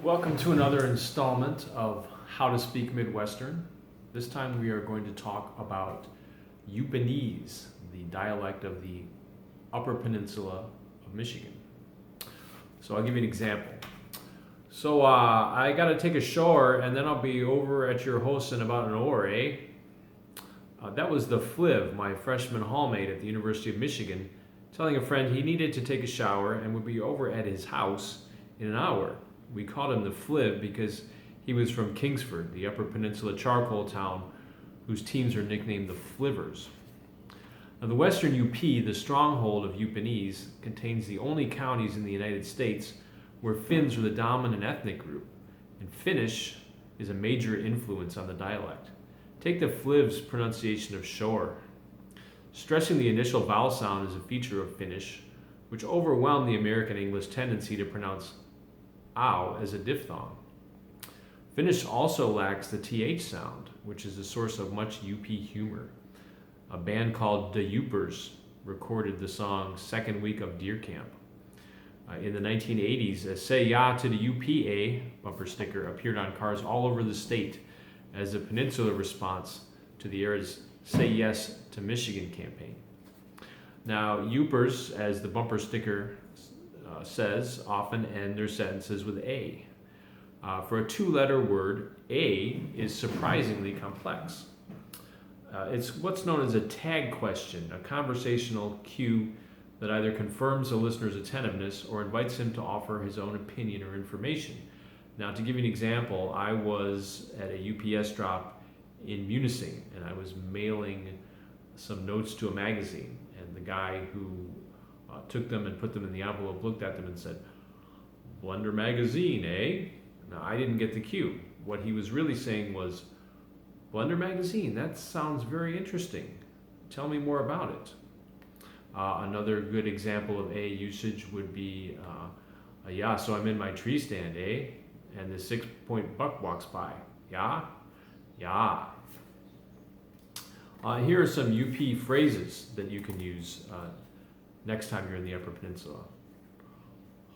Welcome to another installment of How to Speak Midwestern. This time we are going to talk about Yoopanese, the dialect of the Upper Peninsula of Michigan. So I'll give you an example. I got to take a shower and then I'll be over at your house in about an hour, eh? That was the Fliv, my freshman hallmate at the University of Michigan, telling a friend he needed to take a shower and would be over at his house in an hour. We called him the Fliv because he was from Kingsford, the Upper Peninsula charcoal town whose teams are nicknamed the Flivers. Now, the Western UP, the stronghold of Yoopanese, contains the only counties in the United States where Finns are the dominant ethnic group, and Finnish is a major influence on the dialect. Take the Fliv's pronunciation of shore. Stressing the initial vowel sound is a feature of Finnish, which overwhelmed the American English tendency to pronounce ow as a diphthong. Finnish also lacks the th sound, which is the source of much UP humor. A band called the Yoopers recorded the song Second Week of Deer Camp. In the 1980s, a Say Ya to the UPA bumper sticker appeared on cars all over the state as a peninsula response to the era's Say Yes to Michigan campaign. Now, Yoopers, as the bumper sticker says, often end their sentences with A. For a two-letter word, A is surprisingly complex. It's what's known as a tag question, a conversational cue that either confirms a listener's attentiveness or invites him to offer his own opinion or information. Now, to give you an example, I was at a UPS drop in Munising, and I was mailing some notes to a magazine, and the guy who took them and put them in the envelope looked at them and said, "Blender magazine, eh?" Now, I didn't get the cue. What he was really saying was, "Blender magazine, that sounds very interesting. Tell me more about it." Another good example of A usage would be, "Yeah, so I'm in my tree stand, eh? And the 6-point buck walks by. Yeah? Yeah." Here are some UP phrases that you can use next time you're in the Upper Peninsula.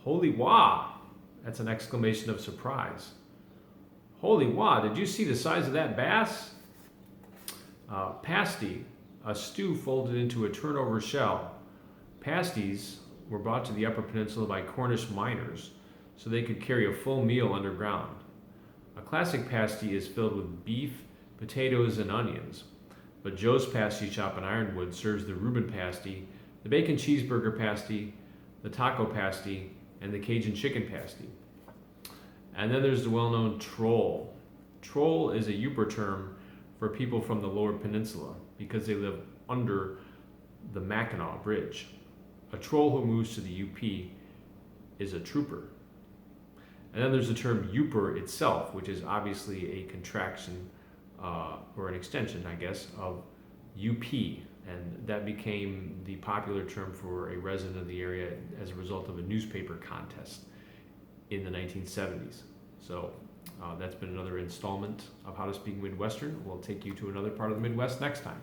Holy wah! That's an exclamation of surprise. Holy wah, did you see the size of that bass? Pasty, a stew folded into a turnover shell. Pasties were brought to the Upper Peninsula by Cornish miners so they could carry a full meal underground. A classic pasty is filled with beef, potatoes, and onions, but Joe's Pasty Shop in Ironwood serves the Reuben pasty, the bacon cheeseburger pasty, the taco pasty, and the Cajun chicken pasty. And then there's the well-known troll. Troll is a Yooper term for people from the Lower Peninsula because they live under the Mackinac Bridge. A troll who moves to the UP is a trooper. And then there's the term Yooper itself, which is obviously a contraction or an extension, I guess, of UP. And that became the popular term for a resident of the area as a result of a newspaper contest in the 1970s. So that's been another installment of How to Speak Midwestern. We'll take you to another part of the Midwest next time.